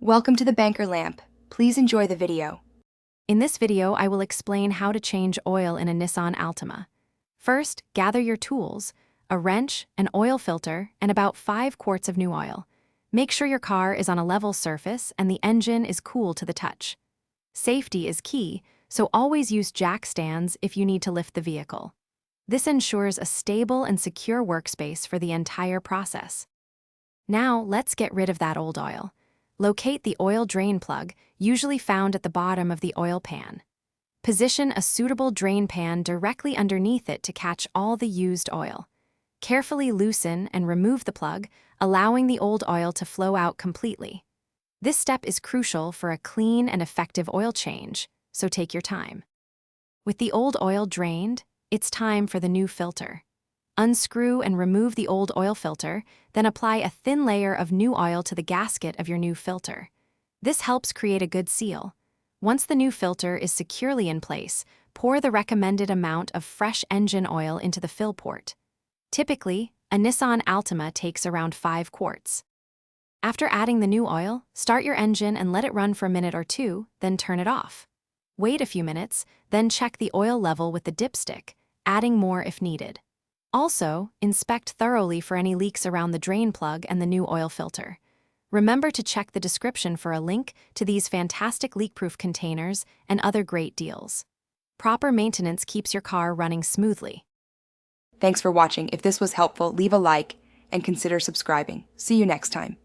Welcome to the Banker Lamp. Please enjoy the video. In this video, I will explain how to change oil in a Nissan Altima. First, gather your tools, a wrench, an oil filter, and about 5 quarts of new oil. Make sure your car is on a level surface and the engine is cool to the touch. Safety is key, so always use jack stands if you need to lift the vehicle. This ensures a stable and secure workspace for the entire process. Now, let's get rid of that old oil. Locate the oil drain plug, usually found at the bottom of the oil pan. Position a suitable drain pan directly underneath it to catch all the used oil. Carefully loosen and remove the plug, allowing the old oil to flow out completely. This step is crucial for a clean and effective oil change, so take your time. With the old oil drained, it's time for the new filter. Unscrew and remove the old oil filter, then apply a thin layer of new oil to the gasket of your new filter. This helps create a good seal. Once the new filter is securely in place, pour the recommended amount of fresh engine oil into the fill port. Typically, a Nissan Altima takes around 5 quarts. After adding the new oil, start your engine and let it run for a minute or two, then turn it off. Wait a few minutes, then check the oil level with the dipstick, adding more if needed. Also, inspect thoroughly for any leaks around the drain plug and the new oil filter. Remember to check the description for a link to these fantastic leak-proof containers and other great deals. Proper maintenance keeps your car running smoothly. Thanks for watching. If this was helpful, leave a like and consider subscribing. See you next time.